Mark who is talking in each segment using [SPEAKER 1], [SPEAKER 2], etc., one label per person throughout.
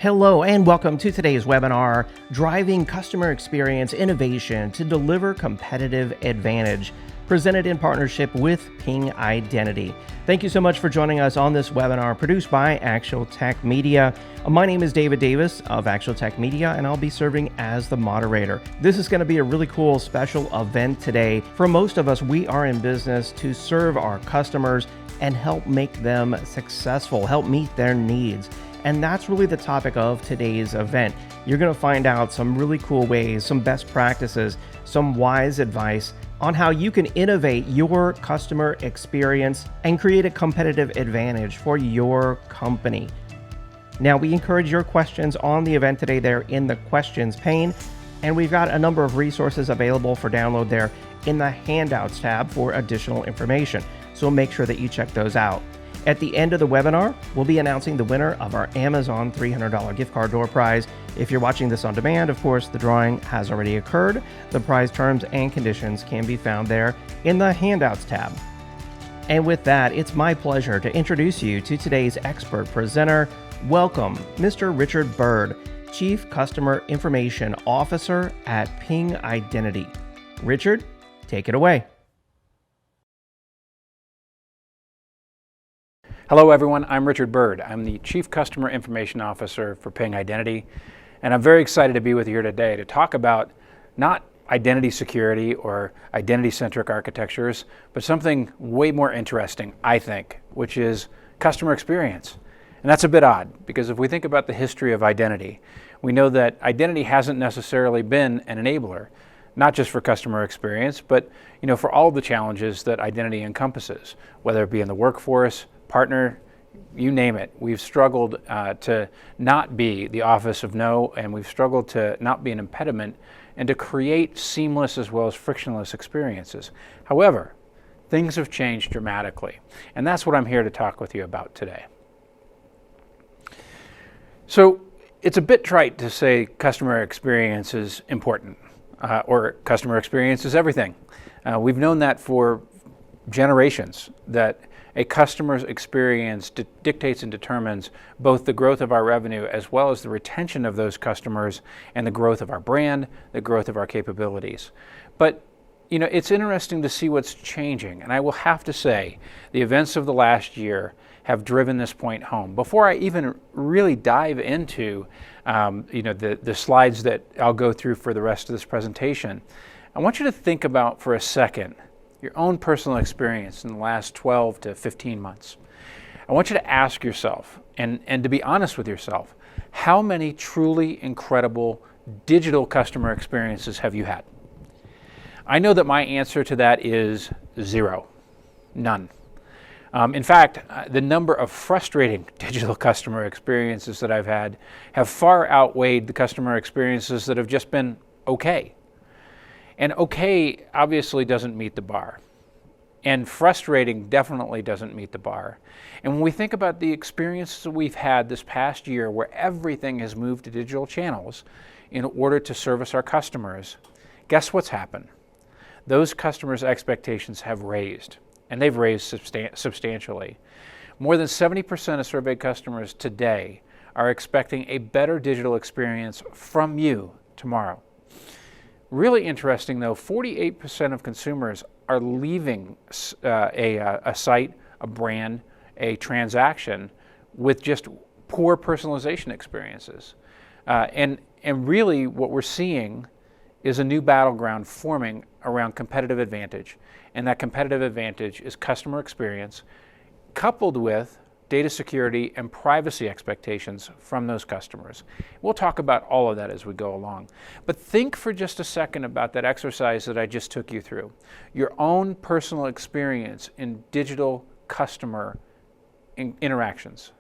[SPEAKER 1] Hello and welcome to today's webinar, Driving Customer Experience Innovation to Deliver Competitive Advantage, presented in partnership with Ping Identity. Thank you so much for joining us on this webinar produced by Actual Tech Media. My name is David Davis of Actual Tech Media, and I'll be serving as the moderator. This is going to be a really cool special event today. For most of us, we are in business to serve our customers and help make them successful, help meet their needs. And that's really the topic of today's event. You're going to find out some really cool ways, some best practices, some wise advice on how you can innovate your customer experience and create a competitive advantage for your company. Now, we encourage your questions on the event today there in the questions pane, and we've got a number of resources available for download there in the handouts tab for additional information. So make sure that you check those out. At the end of the webinar, we'll be announcing the winner of our Amazon $300 gift card door prize. If you're watching this on demand, of course, the drawing has already occurred. The prize terms and conditions can be found there in the handouts tab. And with that, it's my pleasure to introduce you to today's expert presenter. Welcome, Mr. Richard Byrd, Chief Customer Information Officer at Ping Identity. Richard, take it away.
[SPEAKER 2] Hello everyone, I'm Richard Byrd. I'm the Chief Customer Information Officer for Ping Identity, and I'm very excited to be with you here today to talk about not identity security or identity-centric architectures, but something way more interesting, I think, which is customer experience. And that's a bit odd, because if we think about the history of identity, we know that identity hasn't necessarily been an enabler, not just for customer experience, but for all the challenges that identity encompasses, whether it be in the workforce, partner, you name it. We've struggled to not be the office of no, and we've struggled to not be an impediment and to create seamless as well as frictionless experiences. However, things have changed dramatically, and that's what I'm here to talk with you about today. So it's a bit trite to say customer experience is important or customer experience is everything. We've known that for generations, that a customer's experience dictates and determines both the growth of our revenue as well as the retention of those customers and the growth of our brand, the growth of our capabilities. But it's interesting to see what's changing, and I will have to say the events of the last year have driven this point home. Before I even really dive into the slides that I'll go through for the rest of this presentation, I want you to think about for a second your own personal experience in the last 12 to 15 months. I want you to ask yourself, and to be honest with yourself, how many truly incredible digital customer experiences have you had? I know that my answer to that is zero, none. In fact, the number of frustrating digital customer experiences that I've had have far outweighed the customer experiences that have just been okay. And okay obviously doesn't meet the bar. And frustrating definitely doesn't meet the bar. And when we think about the experiences that we've had this past year where everything has moved to digital channels in order to service our customers, guess what's happened? Those customers' expectations have raised, and they've raised substantially. More than 70% of surveyed customers today are expecting a better digital experience from you tomorrow. Really interesting though, 48% of consumers are leaving a site, a brand, a transaction with just poor personalization experiences. And really what we're seeing is a new battleground forming around competitive advantage. And that competitive advantage is customer experience coupled with data security and privacy expectations from those customers. We'll talk about all of that as we go along. But think for just a second about that exercise that I just took you through. Your own personal experience in digital customer interactions.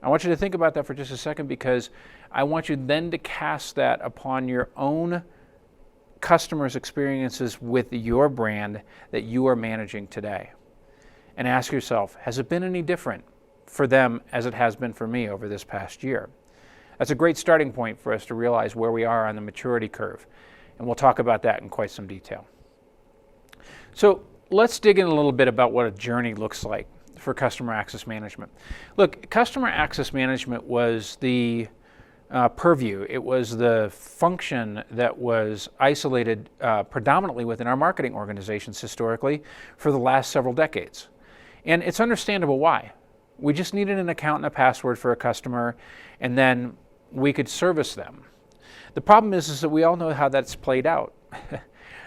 [SPEAKER 2] I want you to think about that for just a second, because I want you then to cast that upon your own customers' experiences with your brand that you are managing today. And ask yourself, has it been any different for them as it has been for me over this past year? That's a great starting point for us to realize where we are on the maturity curve, and we'll talk about that in quite some detail. So let's dig in a little bit about what a journey looks like for customer access management. Look, customer access management was the purview. It was the function that was isolated predominantly within our marketing organizations historically for the last several decades. And it's understandable why. We just needed an account and a password for a customer, and then we could service them. The problem is that we all know how that's played out.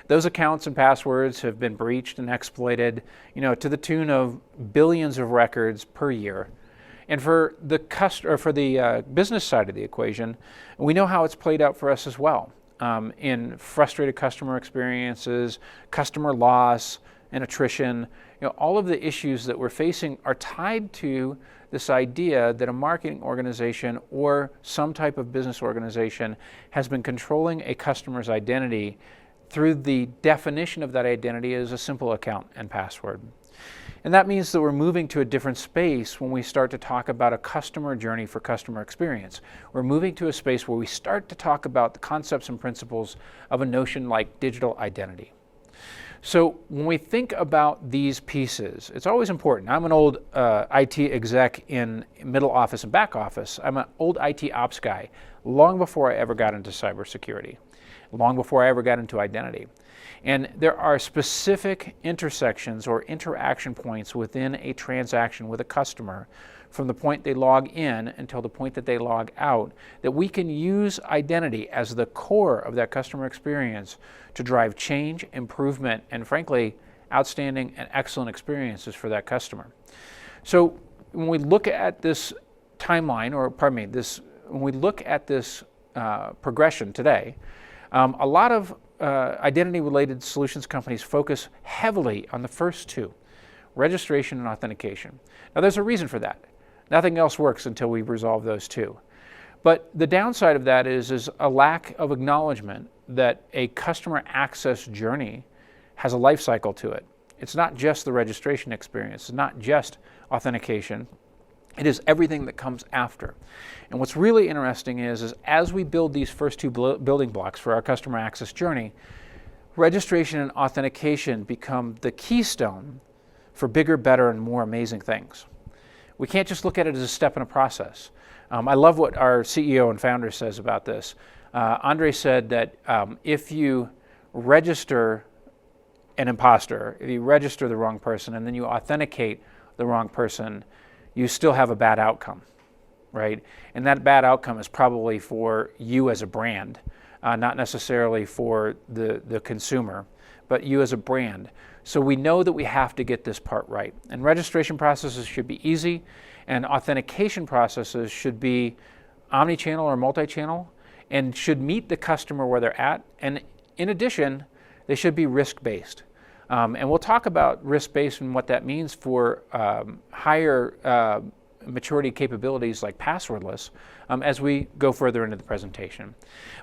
[SPEAKER 2] Those accounts and passwords have been breached and exploited, to the tune of billions of records per year. And for the business side of the equation, we know how it's played out for us as well, in frustrated customer experiences, customer loss, and attrition. All of the issues that we're facing are tied to this idea that a marketing organization or some type of business organization has been controlling a customer's identity through the definition of that identity as a simple account and password. And that means that we're moving to a different space when we start to talk about a customer journey for customer experience. We're moving to a space where we start to talk about the concepts and principles of a notion like digital identity. So when we think about these pieces, it's always important. I'm an old IT exec in middle office and back office. I'm an old IT ops guy, long before I ever got into cybersecurity, long before I ever got into identity. And there are specific intersections or interaction points within a transaction with a customer from the point they log in until the point that they log out that we can use identity as the core of that customer experience to drive change, improvement, and frankly, outstanding and excellent experiences for that customer. So when we look at this timeline, when we look at this progression today, a lot of identity-related solutions companies focus heavily on the first two, registration and authentication. Now, there's a reason for that. Nothing else works until we resolve those two. But the downside of that is a lack of acknowledgement that a customer access journey has a life cycle to it. It's not just the registration experience. It's not just authentication. It is everything that comes after. And what's really interesting is as we build these first two building blocks for our customer access journey, registration and authentication become the keystone for bigger, better, and more amazing things. We can't just look at it as a step in a process. I love what our CEO and founder says about this. Andre said that if you register an imposter, if you register the wrong person and then you authenticate the wrong person, you still have a bad outcome, right? And that bad outcome is probably for you as a brand, not necessarily for the consumer, but you as a brand. So we know that we have to get this part right. And registration processes should be easy, and authentication processes should be omni-channel or multi-channel and should meet the customer where they're at. And in addition, they should be risk-based. And we'll talk about risk-based and what that means for higher maturity capabilities like passwordless as we go further into the presentation.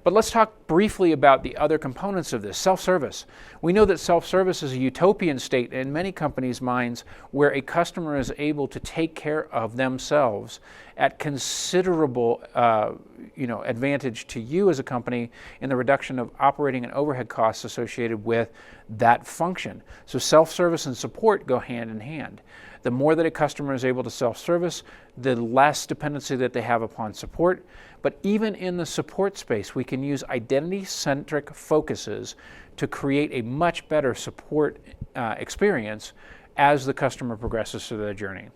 [SPEAKER 2] But let's talk briefly about the other components of this. Self-service. We know that self-service is a utopian state in many companies' minds where a customer is able to take care of themselves at considerable advantage to you as a company in the reduction of operating and overhead costs associated with that function. So self-service and support go hand in hand. The more that a customer is able to self-service, the less dependency that they have upon support. But even in the support space, we can use identity-centric focuses to create a much better support experience as the customer progresses through their journey.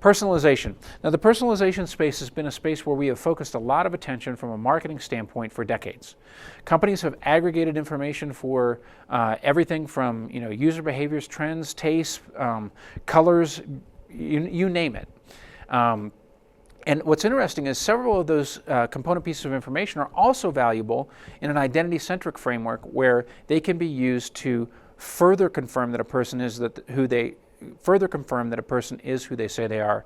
[SPEAKER 2] Personalization. Now, the personalization space has been a space where we have focused a lot of attention from a marketing standpoint for decades. Companies have aggregated information for everything from user behaviors, trends, tastes, colors, you name it. And what's interesting is several of those component pieces of information are also valuable in an identity-centric framework where they can be used to further confirm that a person is who they say they are,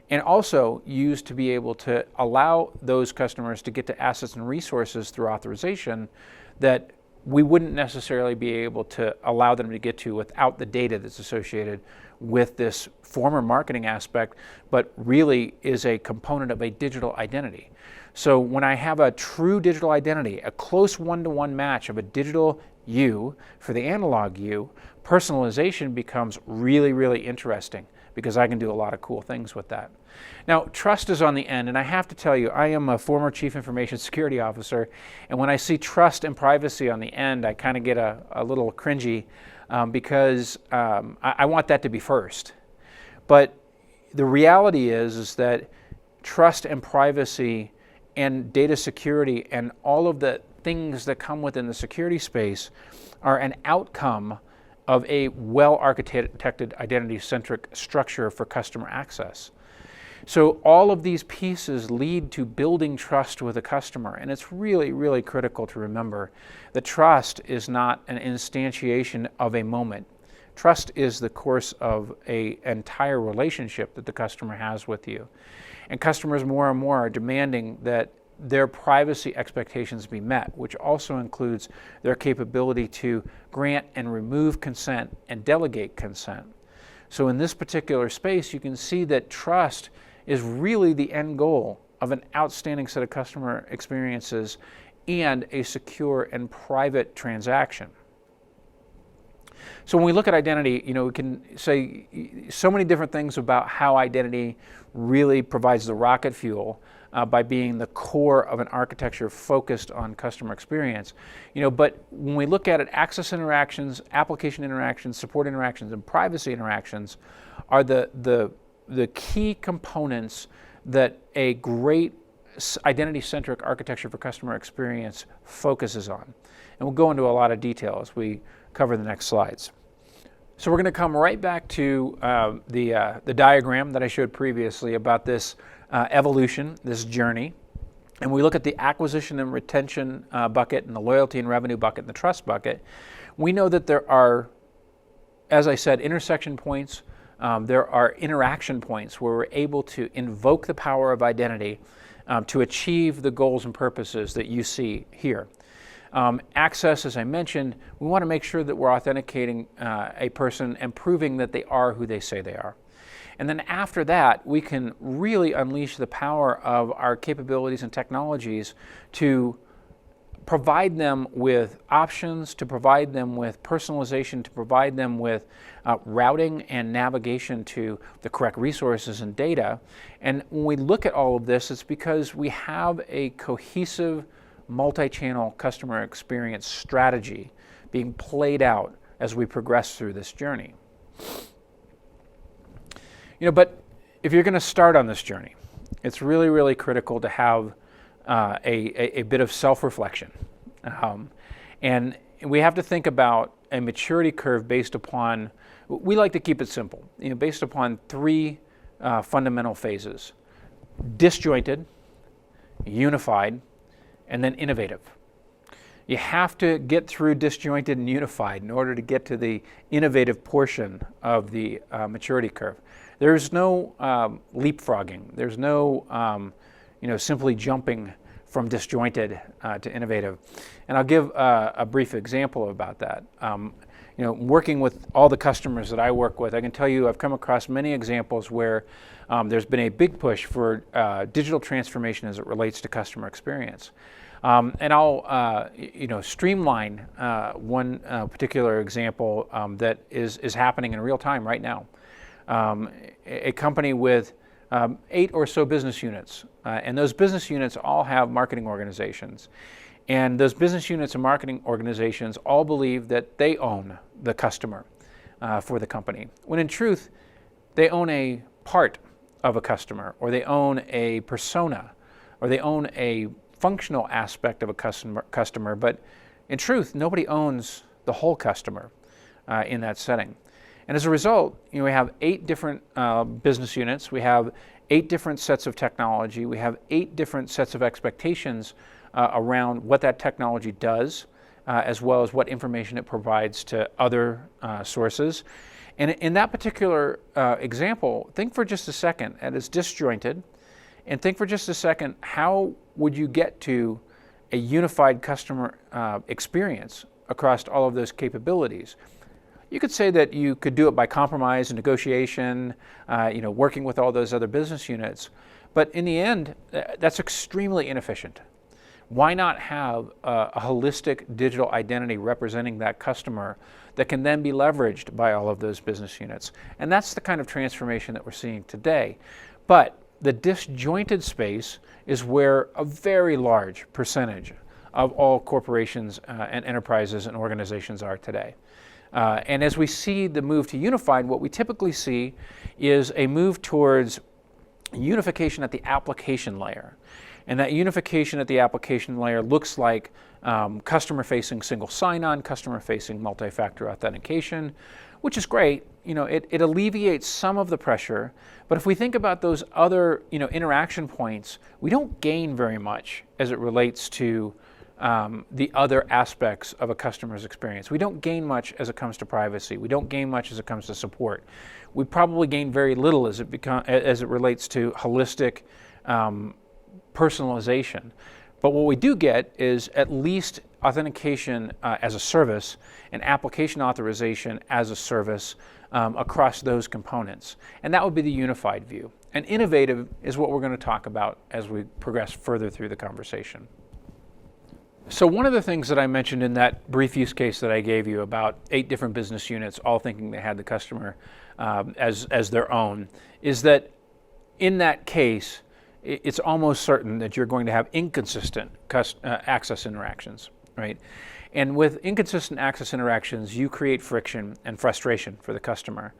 [SPEAKER 2] and also used to be able to allow those customers to get to assets and resources through authorization that we wouldn't necessarily be able to allow them to get to without the data that's associated with this former marketing aspect, but really is a component of a digital identity. So when I have a true digital identity, a close one-to-one match of a digital you for the analog you, personalization becomes really, really interesting because I can do a lot of cool things with that. Now, trust is on the end, and I have to tell you, I am a former Chief Information Security Officer, and when I see trust and privacy on the end, I kind of get a little cringy because I want that to be first. But the reality is that trust and privacy and data security and all of the things that come within the security space are an outcome of a well-architected identity-centric structure for customer access. So all of these pieces lead to building trust with a customer, and it's really, really critical to remember that trust is not an instantiation of a moment. Trust is the course of an entire relationship that the customer has with you. And customers more and more are demanding that their privacy expectations be met, which also includes their capability to grant and remove consent and delegate consent. So in this particular space, you can see that trust is really the end goal of an outstanding set of customer experiences and a secure and private transaction. So when we look at identity, we can say so many different things about how identity really provides the rocket fuel by being the core of an architecture focused on customer experience. But when we look at it, access interactions, application interactions, support interactions, and privacy interactions are the key components that a great identity-centric architecture for customer experience focuses on. And we'll go into a lot of detail as we cover the next slides. So we're going to come right back to the diagram that I showed previously about this evolution, this journey. And we look at the acquisition and retention bucket and the loyalty and revenue bucket and the trust bucket. We know that there are, as I said, intersection points. There are interaction points where we're able to invoke the power of identity to achieve the goals and purposes that you see here. Access, as I mentioned, we want to make sure that we're authenticating a person and proving that they are who they say they are. And then after that, we can really unleash the power of our capabilities and technologies to provide them with options, to provide them with personalization, to provide them with routing and navigation to the correct resources and data. And when we look at all of this, it's because we have a cohesive multi-channel customer experience strategy being played out as we progress through this journey. But if you're going to start on this journey, it's really, really critical to have a bit of self-reflection. And we have to think about a maturity curve based upon, we like to keep it simple, based upon three fundamental phases: disjointed, unified, and then innovative. You have to get through disjointed and unified in order to get to the innovative portion of the maturity curve. There's no leapfrogging. There's no simply jumping from disjointed to innovative. And I'll give a brief example about that. Working with all the customers that I work with, I can tell you I've come across many examples where there's been a big push for digital transformation as it relates to customer experience. And I'll streamline one particular example that is happening in real time right now. A company with 8 or so business units, and those business units all have marketing organizations. And those business units and marketing organizations all believe that they own the customer for the company, when in truth, they own a part of a customer, or they own a persona, or they own a functional aspect of a customer, but in truth, nobody owns the whole customer in that setting. And as a result, we have 8 different business units, we have 8 different sets of technology, we have 8 different sets of expectations around what that technology does, as well as what information it provides to other sources. And in that particular example, think for just a second, and it's disjointed, and think for just a second, how would you get to a unified customer experience across all of those capabilities? You could say that you could do it by compromise and negotiation, working with all those other business units. But in the end, that's extremely inefficient. Why not have a holistic digital identity representing that customer that can then be leveraged by all of those business units? And that's the kind of transformation that we're seeing today. But the disjointed space is where a very large percentage of all corporations and enterprises and organizations are today. And as we see the move to unified, what we typically see is a move towards unification at the application layer. And that unification at the application layer looks like customer-facing single sign-on, customer-facing multi-factor authentication, which is great. It alleviates some of the pressure, but if we think about those other interaction points, we don't gain very much as it relates to the other aspects of a customer's experience. We don't gain much as it comes to privacy. We don't gain much as it comes to support. We probably gain very little as it relates to holistic personalization. But what we do get is at least authentication as a service and application authorization as a service across those components. And that would be the unified view. And innovative is what we're going to talk about as we progress further through the conversation. So one of the things that I mentioned in that brief use case that I gave you about 8 different business units all thinking they had the customer as their own is that in that case, it's almost certain that you're going to have inconsistent access interactions, right? And with inconsistent access interactions, you create friction and frustration for the customer.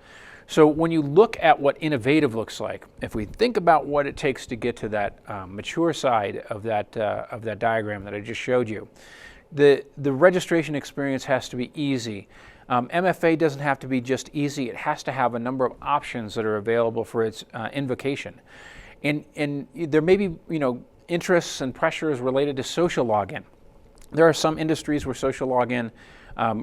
[SPEAKER 2] So when you look at what innovative looks like, if we think about what it takes to get to that mature side of that diagram that I just showed you, the registration experience has to be easy. MFA doesn't have to be just easy. It has to have a number of options that are available for its invocation. And there may be interests and pressures related to social login. There are some industries where social login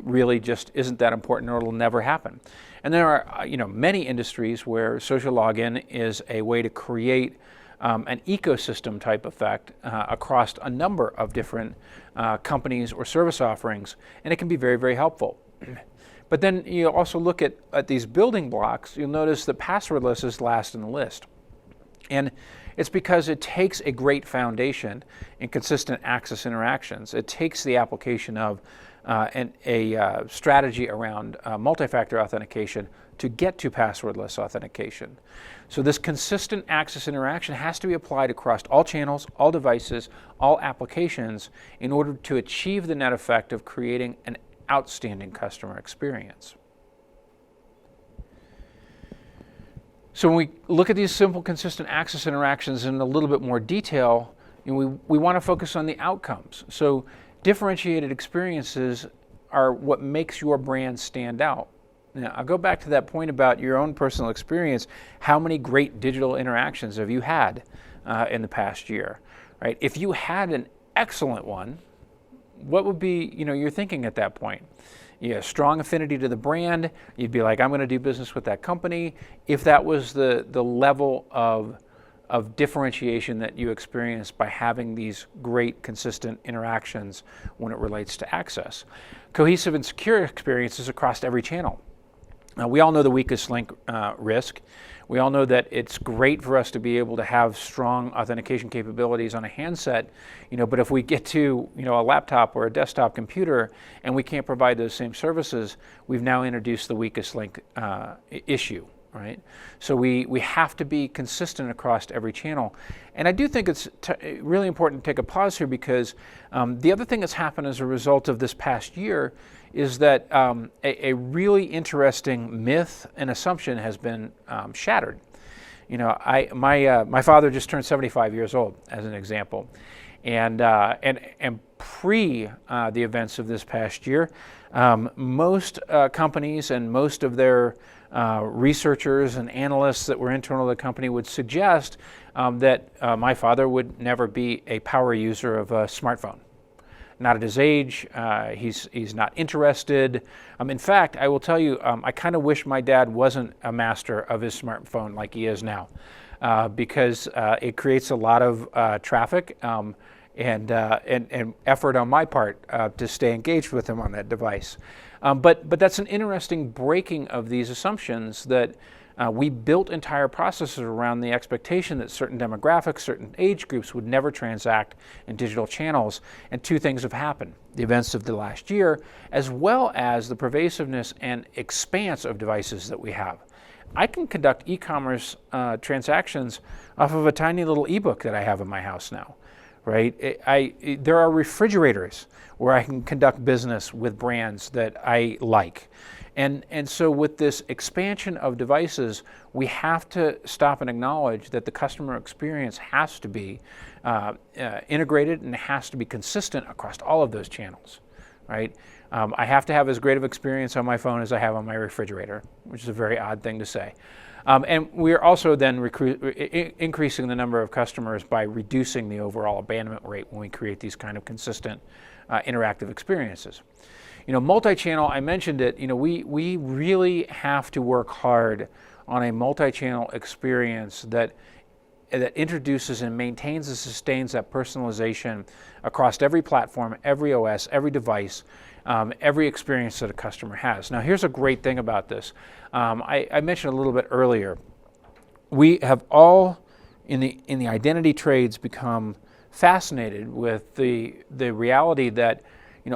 [SPEAKER 2] really just isn't that important, or it'll never happen. And there are many industries where social login is a way to create an ecosystem type effect across a number of different companies or service offerings, and it can be very, very helpful. But then you also look at these building blocks, you'll notice that passwordless is last in the list. And it's because it takes a great foundation in consistent access interactions. It takes the application of a strategy around multi-factor authentication to get to passwordless authentication. So this consistent access interaction has to be applied across all channels, all devices, all applications in order to achieve the net effect of creating an outstanding customer experience. So when we look at these simple, consistent access interactions in a little bit more detail, we want to focus on the outcomes. So differentiated experiences are what makes your brand stand out. Now, I'll go back to that point about your own personal experience. How many great digital interactions have you had in the past year? Right? If you had an excellent one, what would be your thinking at that point? Strong affinity to the brand, you'd be like, I'm going to do business with that company. If that was the level of differentiation that you experience by having these great, consistent interactions when it relates to access. Cohesive and secure experiences across every channel. Now, we all know the weakest link risk. We all know that it's great for us to be able to have strong authentication capabilities on a handset, but if we get to a laptop or a desktop computer and we can't provide those same services, we've now introduced the weakest link issue, right? So we have to be consistent across every channel. And I do think it's really important to take a pause here because the other thing that's happened as a result of this past year is that a really interesting myth and assumption has been shattered. My father just turned 75 years old, as an example, and pre the events of this past year, most companies and most of their researchers and analysts that were internal to the company would suggest that my father would never be a power user of a smartphone. Not at his age, he's not interested. In fact, I will tell you, I kind of wish my dad wasn't a master of his smartphone like he is now, because it creates a lot of traffic and effort on my part to stay engaged with him on that device. But that's an interesting breaking of these assumptions that We built entire processes around the expectation that certain demographics, certain age groups would never transact in digital channels, and two things have happened. The events of the last year, as well as the pervasiveness and expanse of devices that we have. I can conduct e-commerce transactions off of a tiny little ebook that I have in my house now, right? There are refrigerators where I can conduct business with brands that I like. And so with this expansion of devices, we have to stop and acknowledge that the customer experience has to be integrated and has to be consistent across all of those channels, right? I have to have as great of experience on my phone as I have on my refrigerator, which is a very odd thing to say. And we're also then increasing the number of customers by reducing the overall abandonment rate when we create these kind of consistent interactive experiences. Multi-channel, I mentioned it, we really have to work hard on a multi-channel experience that introduces and maintains and sustains that personalization across every platform, every OS, every device, every experience that a customer has. Now, here's a great thing about this. I mentioned a little bit earlier, we have all in the identity trades become fascinated with the reality that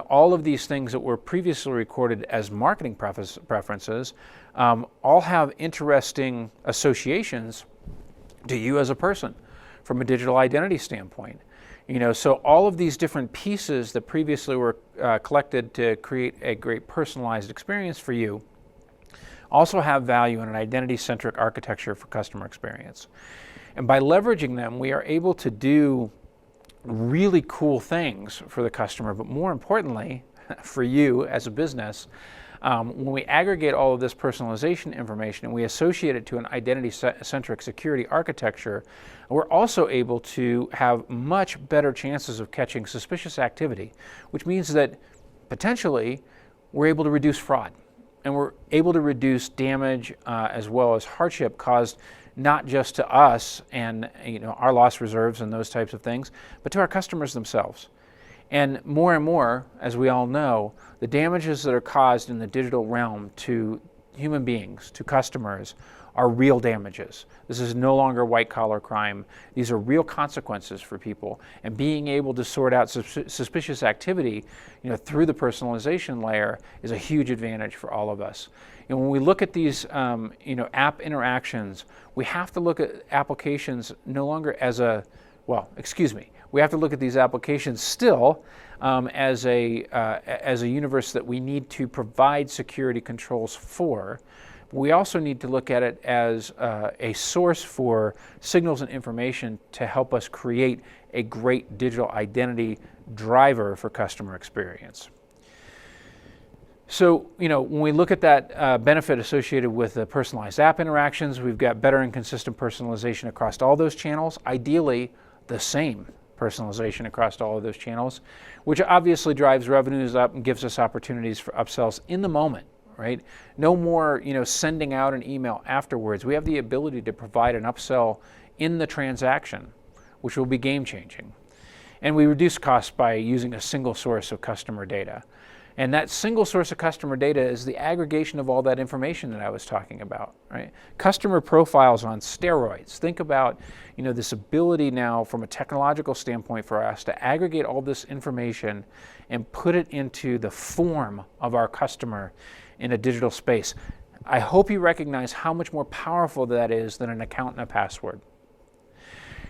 [SPEAKER 2] all of these things that were previously recorded as marketing preferences all have interesting associations to you as a person from a digital identity standpoint. So all of these different pieces that previously were collected to create a great personalized experience for you also have value in an identity-centric architecture for customer experience. And by leveraging them, we are able to do really cool things for the customer, but more importantly, for you as a business, when we aggregate all of this personalization information and we associate it to an identity-centric security architecture, we're also able to have much better chances of catching suspicious activity, which means that potentially we're able to reduce fraud and we're able to reduce damage as well as hardship caused not just to us and our loss reserves and those types of things, but to our customers themselves. And more, as we all know, the damages that are caused in the digital realm to human beings, to customers, are real damages. This is no longer white-collar crime. These are real consequences for people. And being able to sort out suspicious activity through the personalization layer is a huge advantage for all of us. And when we look at these app interactions, we have to look at applications no longer as we have to look at these applications still as a universe that we need to provide security controls for. We also need to look at it as a source for signals and information to help us create a great digital identity driver for customer experience. So, when we look at that benefit associated with the personalized app interactions, we've got better and consistent personalization across all those channels, ideally the same personalization across all of those channels, which obviously drives revenues up and gives us opportunities for upsells in the moment, right? No more, sending out an email afterwards. We have the ability to provide an upsell in the transaction, which will be game-changing. And we reduce costs by using a single source of customer data. And that single source of customer data is the aggregation of all that information that I was talking about, right? Customer profiles on steroids. Think about, this ability now from a technological standpoint for us to aggregate all this information and put it into the form of our customer in a digital space. I hope you recognize how much more powerful that is than an account and a password.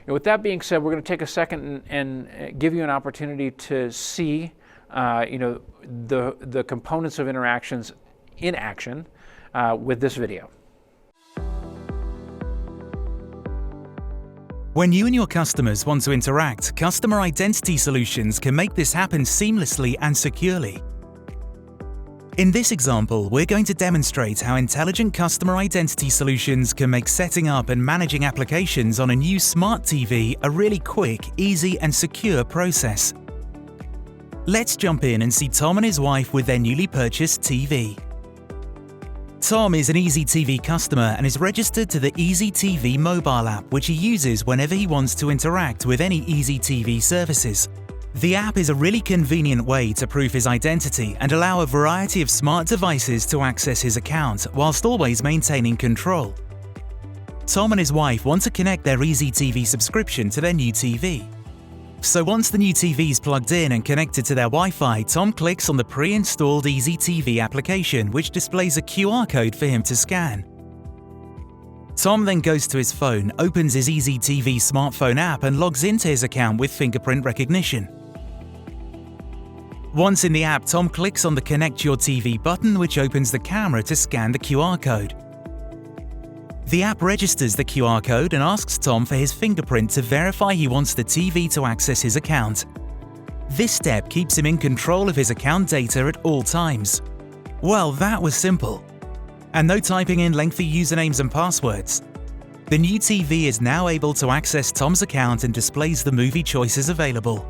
[SPEAKER 2] And with that being said, we're going to take a second and give you an opportunity to see the components of interactions in action with this video.
[SPEAKER 3] When you and your customers want to interact, customer identity solutions can make this happen seamlessly and securely. In this example, we're going to demonstrate how intelligent customer identity solutions can make setting up and managing applications on a new smart TV a really quick, easy, and secure process. Let's jump in and see Tom and his wife with their newly purchased TV. Tom is an Easy TV customer and is registered to the Easy TV mobile app, which he uses whenever he wants to interact with any Easy TV services. The app is a really convenient way to prove his identity and allow a variety of smart devices to access his account, whilst always maintaining control. Tom and his wife want to connect their Easy TV subscription to their new TV. So once the new TV is plugged in and connected to their Wi-Fi, Tom clicks on the pre-installed Easy TV application, which displays a QR code for him to scan. Tom then goes to his phone, opens his Easy TV smartphone app and logs into his account with fingerprint recognition. Once in the app, Tom clicks on the Connect Your TV button, which opens the camera to scan the QR code. The app registers the QR code and asks Tom for his fingerprint to verify he wants the TV to access his account. This step keeps him in control of his account data at all times. Well, that was simple. And no typing in lengthy usernames and passwords. The new TV is now able to access Tom's account and displays the movie choices available.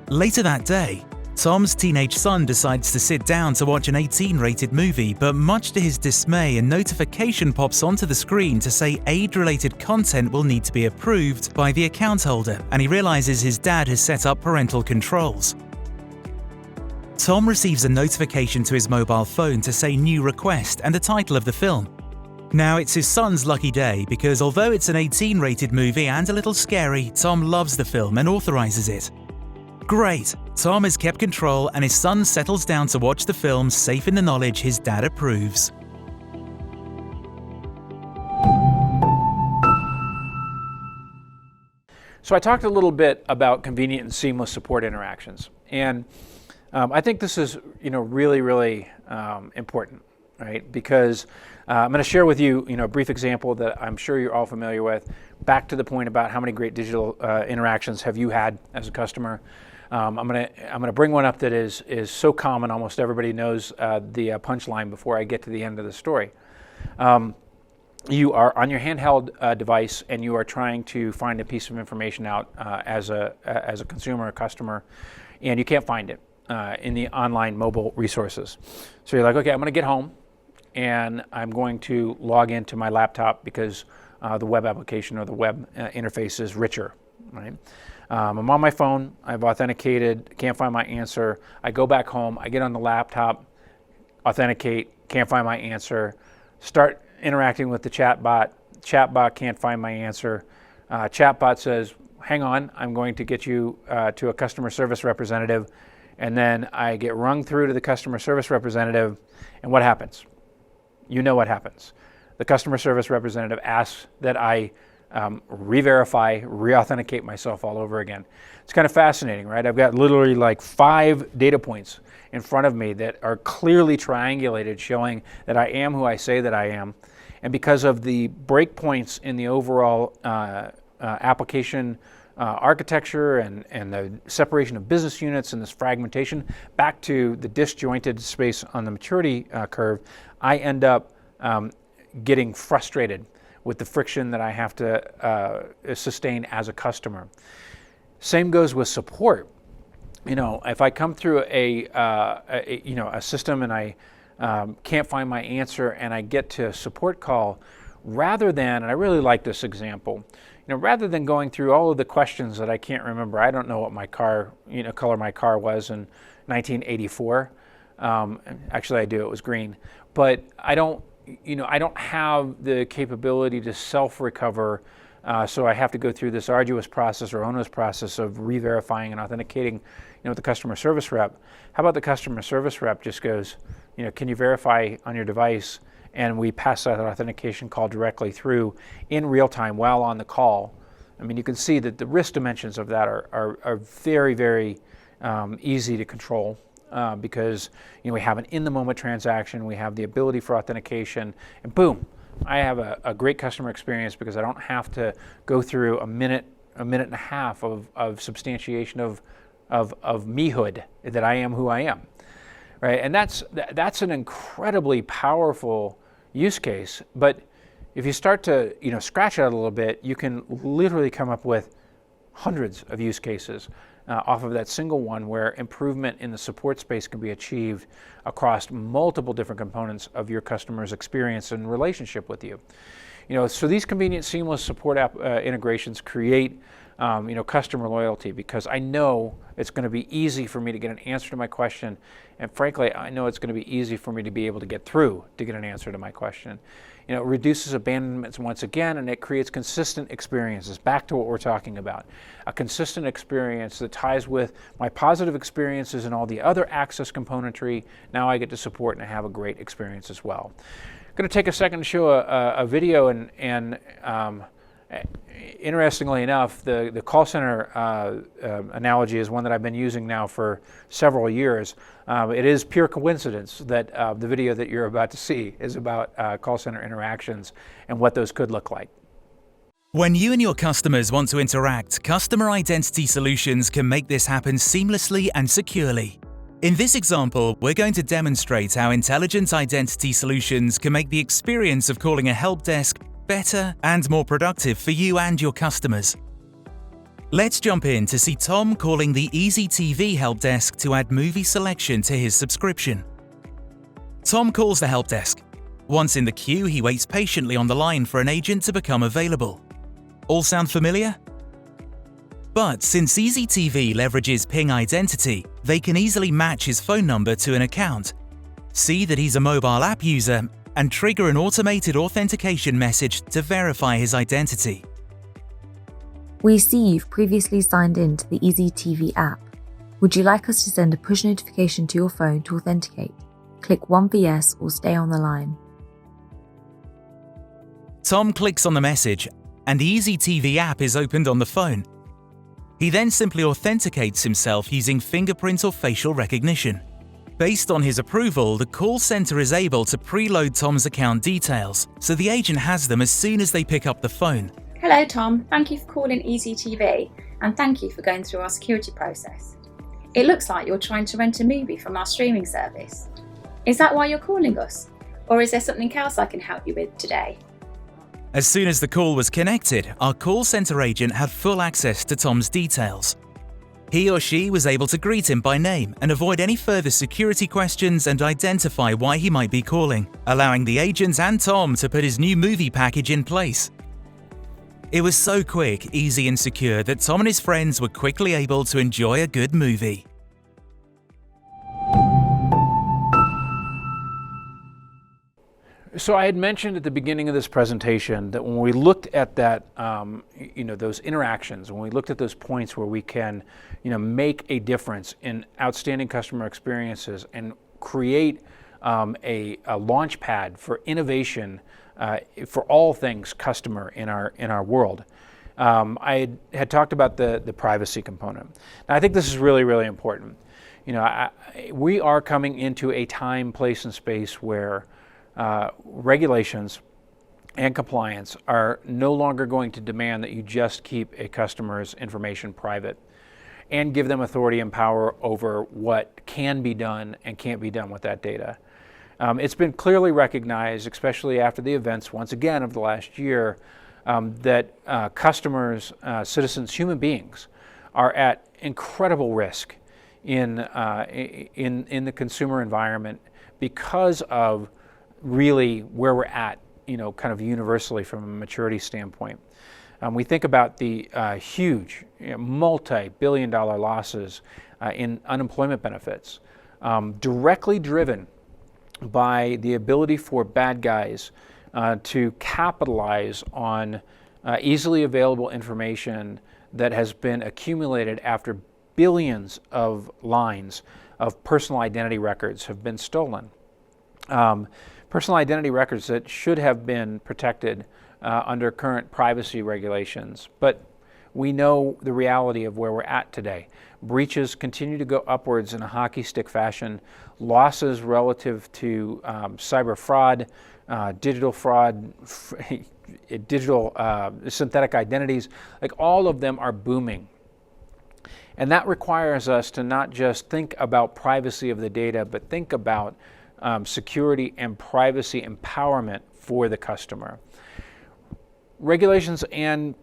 [SPEAKER 3] Later that day, Tom's teenage son decides to sit down to watch an 18-rated movie, but much to his dismay, a notification pops onto the screen to say age-related content will need to be approved by the account holder, and he realizes his dad has set up parental controls. Tom receives a notification to his mobile phone to say new request and the title of the film. Now, it's his son's lucky day because although it's an 18-rated movie and a little scary, Tom loves the film and authorizes it. Great! Tom has kept control and his son settles down to watch the film, safe in the knowledge his dad approves.
[SPEAKER 2] So I talked a little bit about convenient and seamless support interactions, and I think this is, really important, right? Because I'm going to share with you, a brief example that I'm sure you're all familiar with. Back to the point about how many great digital interactions have you had as a customer. I'm going to bring one up that is so common, almost everybody knows the punchline before I get to the end of the story. You are on your handheld device and you are trying to find a piece of information out as a consumer or customer, and you can't find it in the online mobile resources. So you're like, okay, I'm going to get home and I'm going to log into my laptop because the web application or the web interface is richer, right? I'm on my phone, I've authenticated, can't find my answer. I go back home, I get on the laptop, authenticate, can't find my answer, start interacting with the chatbot. Chatbot can't find my answer. Chatbot says, hang on, I'm going to get you to a customer service representative. And then I get rung through to the customer service representative, and what happens? You know what happens. The customer service representative asks that I re-verify, re-authenticate myself all over again. It's kind of fascinating, right? I've got literally like 5 data points in front of me that are clearly triangulated, showing that I am who I say that I am. And because of the breakpoints in the overall application architecture and the separation of business units and this fragmentation back to the disjointed space on the maturity curve, I end up getting frustrated with the friction that I have to sustain as a customer. Same goes with support. If I come through a system and I can't find my answer and I get to a support call, rather than, and I really like this example, rather than going through all of the questions that I can't remember, I don't know what my car, color my car was in 1984. Actually, I do. It was green, but I don't have the capability to self-recover, so I have to go through this arduous process or onerous process of re-verifying and authenticating, with the customer service rep. How about the customer service rep just goes, can you verify on your device? And we pass that authentication call directly through in real time while on the call. I mean, you can see that the risk dimensions of that are very, very easy to control. Because we have an in-the-moment transaction, we have the ability for authentication, and boom, I have a great customer experience because I don't have to go through a minute and a half of substantiation of mehood, that I am who I am, right? And that's an incredibly powerful use case. But if you start to scratch it out a little bit, you can literally come up with hundreds of use cases off of that single one, where improvement in the support space can be achieved across multiple different components of your customer's experience and relationship with you. So these convenient, seamless support integrations create customer loyalty, because I know it's going to be easy for me to get an answer to my question, and frankly, I know it's going to be easy for me to be able to get through to get an answer to my question. It reduces abandonments once again, and it creates consistent experiences. Back to what we're talking about. A consistent experience that ties with my positive experiences and all the other access componentry. Now I get to support and have a great experience as well. I'm going to take a second to show a video, and interestingly enough, the call center analogy is one that I've been using now for several years. It is pure coincidence that the video that you're about to see is about call center interactions and what those could look like.
[SPEAKER 3] When you and your customers want to interact, customer identity solutions can make this happen seamlessly and securely. In this example, we're going to demonstrate how intelligent identity solutions can make the experience of calling a help desk better and more productive for you and your customers. Let's jump in to see Tom calling the Easy TV help desk to add movie selection to his subscription. Tom calls the help desk. Once in the queue, he waits patiently on the line for an agent to become available. All sound familiar? But since Easy TV leverages Ping identity, they can easily match his phone number to an account, see that he's a mobile app user, and trigger an automated authentication message to verify his identity.
[SPEAKER 4] We see you've previously signed in to the Easy TV app. Would you like us to send a push notification to your phone to authenticate? Click 1 for yes or stay on the line.
[SPEAKER 3] Tom clicks on the message, and the Easy TV app is opened on the phone. He then simply authenticates himself using fingerprint or facial recognition. Based on his approval, the call center is able to preload Tom's account details, so the agent has them as soon as they pick up the phone.
[SPEAKER 5] Hello Tom, thank you for calling Easy TV and thank you for going through our security process. It looks like you're trying to rent a movie from our streaming service. Is that why you're calling us? Or is there something else I can help you with today?
[SPEAKER 3] As soon as the call was connected, our call center agent had full access to Tom's details. He or she was able to greet him by name and avoid any further security questions and identify why he might be calling, allowing the agent and Tom to put his new movie package in place. It was so quick, easy and secure that Tom and his friends were quickly able to enjoy a good movie.
[SPEAKER 2] So I had mentioned at the beginning of this presentation that when we looked at that, those interactions, when we looked at those points where we can, make a difference in outstanding customer experiences and create a launch pad for innovation for all things customer in our world. I had talked about the privacy component. Now, I think this is really, really important. We are coming into a time, place, and space where regulations and compliance are no longer going to demand that you just keep a customer's information private and give them authority and power over what can be done and can't be done with that data. It's been clearly recognized, especially after the events, once again, of the last year, that customers, citizens, human beings are at incredible risk in the consumer environment because of really where we're at, kind of universally from a maturity standpoint. We think about the huge, multi-billion-dollar losses in unemployment benefits, directly driven by the ability for bad guys to capitalize on easily available information that has been accumulated after billions of lines of personal identity records have been stolen. Personal identity records that should have been protected under current privacy regulations, but we know the reality of where we're at today. Breaches continue to go upwards in a hockey stick fashion. Losses relative to cyber fraud, digital fraud, digital synthetic identities, like all of them are booming. And that requires us to not just think about privacy of the data, but think about security and privacy empowerment for the customer. Regulations and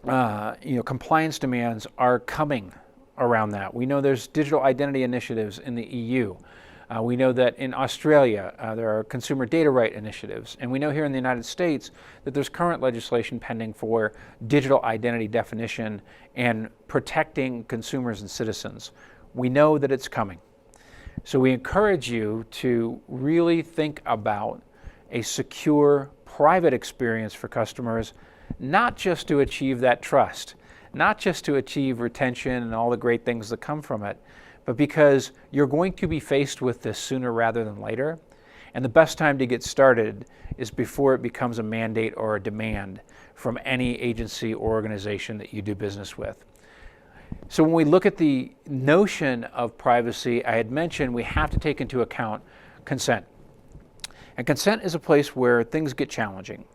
[SPEAKER 2] compliance demands are coming around that. We know there's digital identity initiatives in the EU. We know that in Australia there are consumer data right initiatives, and we know here in the United States that there's current legislation pending for digital identity definition and protecting consumers and citizens. We know that it's coming. So we encourage you to really think about a secure, private experience for customers, not just to achieve that trust, not just to achieve retention and all the great things that come from it, but because you're going to be faced with this sooner rather than later. And the best time to get started is before it becomes a mandate or a demand from any agency or organization that you do business with. So when we look at the notion of privacy, I had mentioned we have to take into account consent. And consent is a place where things get challenging,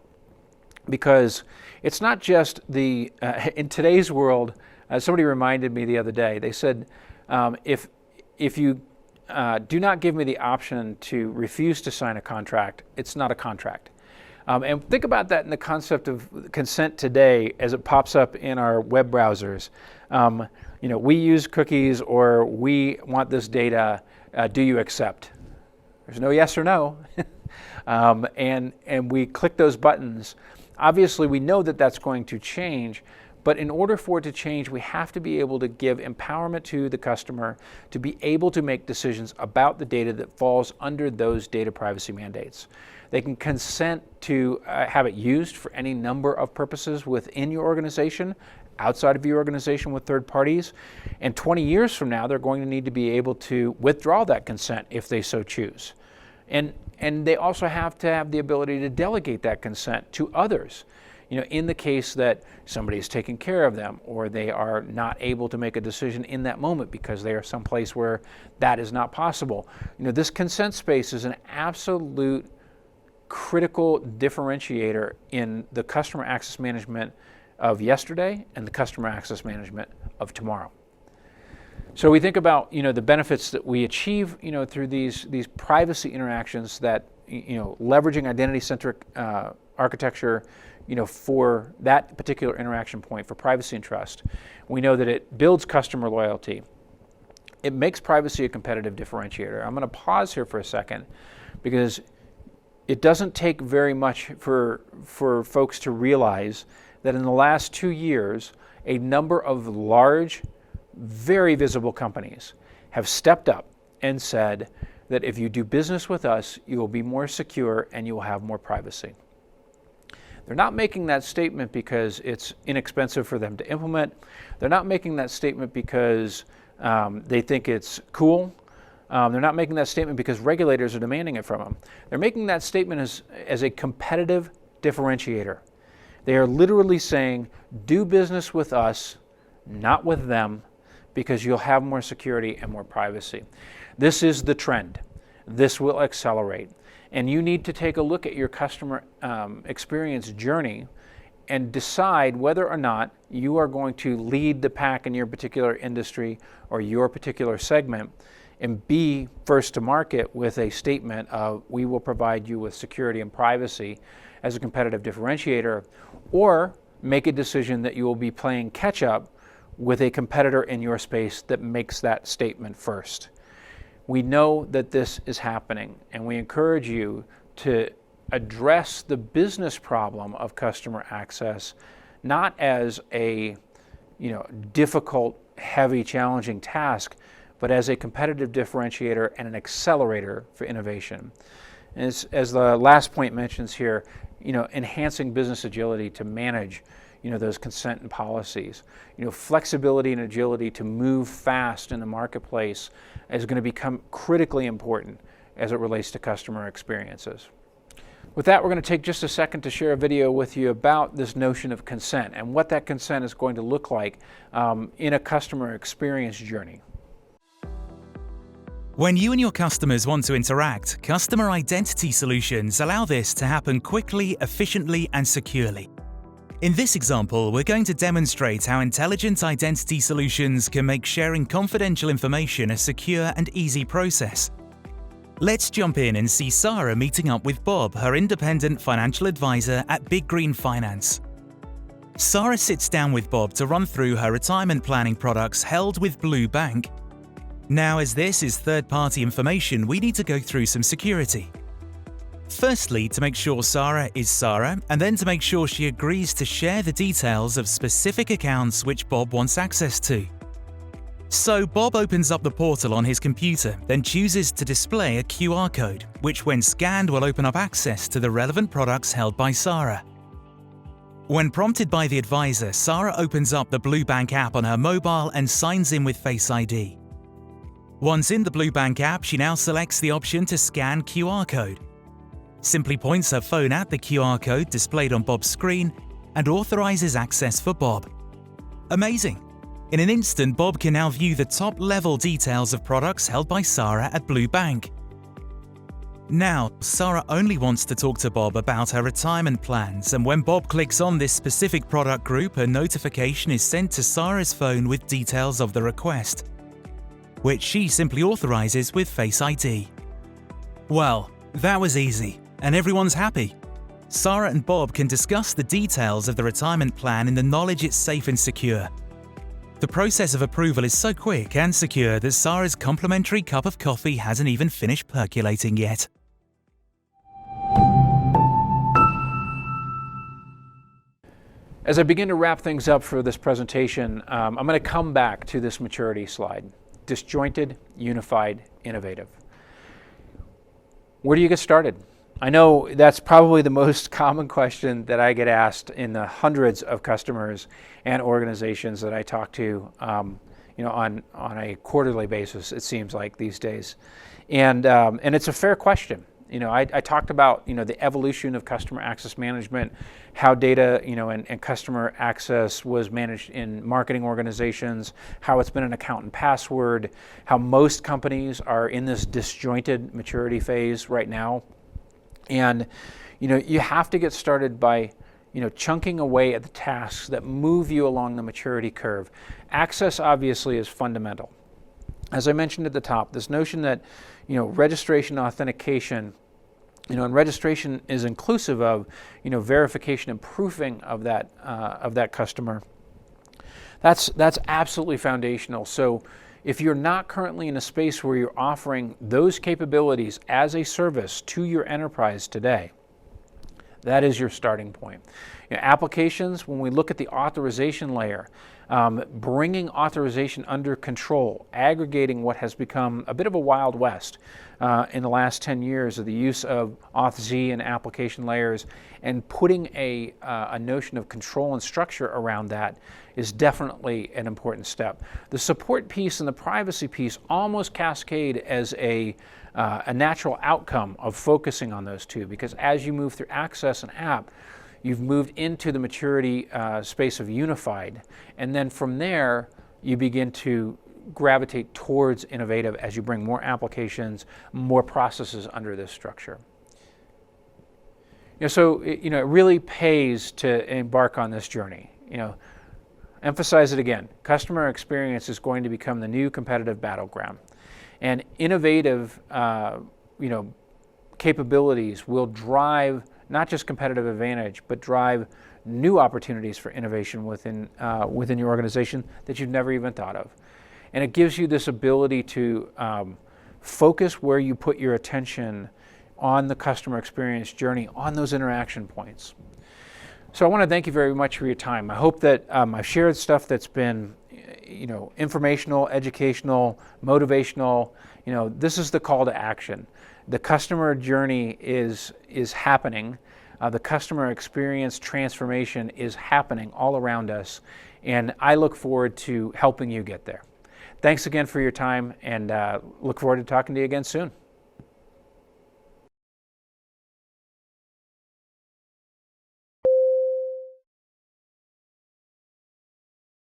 [SPEAKER 2] because it's not just in today's world. Somebody reminded me the other day, they said, if you do not give me the option to refuse to sign a contract, it's not a contract. And think about that in the concept of consent today as it pops up in our web browsers. We use cookies, or we want this data, do you accept? There's no yes or no. And we click those buttons. Obviously, we know that that's going to change, but in order for it to change, we have to be able to give empowerment to the customer to be able to make decisions about the data that falls under those data privacy mandates. They can consent to have it used for any number of purposes within your organization, outside of your organization with third parties, and 20 years from now, they're going to need to be able to withdraw that consent if they so choose. And they also have to have the ability to delegate that consent to others. In the case that somebody is taking care of them, or they are not able to make a decision in that moment because they are someplace where that is not possible. This consent space is an absolute critical differentiator in the customer access management of yesterday and the customer access management of tomorrow. So we think about the benefits that we achieve through these privacy interactions, that leveraging identity-centric architecture for that particular interaction point for privacy and trust. We know that it builds customer loyalty. It makes privacy a competitive differentiator. I'm going to pause here for a second, because it doesn't take very much for folks to realize that in the last 2 years, a number of large, very visible companies have stepped up and said that if you do business with us, you will be more secure and you will have more privacy. They're not making that statement because it's inexpensive for them to implement. They're not making that statement because they think it's cool. They're not making that statement because regulators are demanding it from them. They're making that statement as a competitive differentiator. They are literally saying, do business with us, not with them, because you'll have more security and more privacy. This is the trend. This will accelerate. And you need to take a look at your customer experience journey and decide whether or not you are going to lead the pack in your particular industry or your particular segment, and be first to market with a statement of, we will provide you with security and privacy as a competitive differentiator, or make a decision that you will be playing catch up with a competitor in your space that makes that statement first. We know that this is happening, and we encourage you to address the business problem of customer access, not as a difficult, heavy, challenging task, but as a competitive differentiator and an accelerator for innovation. And as the last point mentions here, enhancing business agility to manage those consent and policies. Flexibility and agility to move fast in the marketplace is going to become critically important as it relates to customer experiences. With that, we're going to take just a second to share a video with you about this notion of consent and what that consent is going to look like in a customer experience journey.
[SPEAKER 3] When you and your customers want to interact, customer identity solutions allow this to happen quickly, efficiently, and securely. In this example, we're going to demonstrate how intelligent identity solutions can make sharing confidential information a secure and easy process. Let's jump in and see Sarah meeting up with Bob, her independent financial advisor at Big Green Finance. Sarah sits down with Bob to run through her retirement planning products held with Blue Bank. Now, as this is third-party information, we need to go through some security. Firstly, to make sure Sarah is Sarah, and then to make sure she agrees to share the details of specific accounts which Bob wants access to. So Bob opens up the portal on his computer, then chooses to display a QR code, which when scanned will open up access to the relevant products held by Sarah. When prompted by the advisor, Sarah opens up the Bluebank app on her mobile and signs in with Face ID. Once in the Bluebank app, she now selects the option to scan QR code. Simply points her phone at the QR code displayed on Bob's screen and authorizes access for Bob. Amazing! In an instant, Bob can now view the top-level details of products held by Sarah at Bluebank. Now, Sarah only wants to talk to Bob about her retirement plans, and when Bob clicks on this specific product group, a notification is sent to Sarah's phone with details of the request, which she simply authorizes with Face ID. Well, that was easy, and everyone's happy. Sarah and Bob can discuss the details of the retirement plan in the knowledge it's safe and secure. The process of approval is so quick and secure that Sarah's complimentary cup of coffee hasn't even finished percolating yet.
[SPEAKER 2] As I begin to wrap things up for this presentation, I'm going to come back to this maturity slide. Disjointed, unified, innovative. Where do you get started? I know that's probably the most common question that I get asked in the hundreds of customers and organizations that I talk to, on a quarterly basis. It seems like these days, and it's a fair question. I talked about the evolution of customer access management, how data and customer access was managed in marketing organizations, how it's been an account and password, how most companies are in this disjointed maturity phase right now. And you have to get started by chunking away at the tasks that move you along the maturity curve. Access obviously is fundamental. As I mentioned at the top, this notion that registration authentication, and registration is inclusive of verification and proofing of that customer. That's absolutely foundational. So if you're not currently in a space where you're offering those capabilities as a service to your enterprise today, that is your starting point. Applications, when we look at the authorization layer, bringing authorization under control, aggregating what has become a bit of a Wild West in the last 10 years of the use of Auth-Z and application layers, and putting a notion of control and structure around that is definitely an important step. The support piece and the privacy piece almost cascade as a natural outcome of focusing on those two, because as you move through access and app, you've moved into the maturity space of unified, and then from there you begin to gravitate towards innovative as you bring more applications, more processes under this structure. So it really pays to embark on this journey. Emphasize it again. Customer experience is going to become the new competitive battleground, and innovative, capabilities will drive not just competitive advantage, but drive new opportunities for innovation within your organization that you've never even thought of. And it gives you this ability to focus where you put your attention on the customer experience journey, on those interaction points. So I want to thank you very much for your time. I hope that I've shared stuff that's been informational, educational, motivational. This is the call to action. The customer journey is happening. The customer experience transformation is happening all around us, and I look forward to helping you get there. Thanks again for your time, and look forward to talking to you again soon.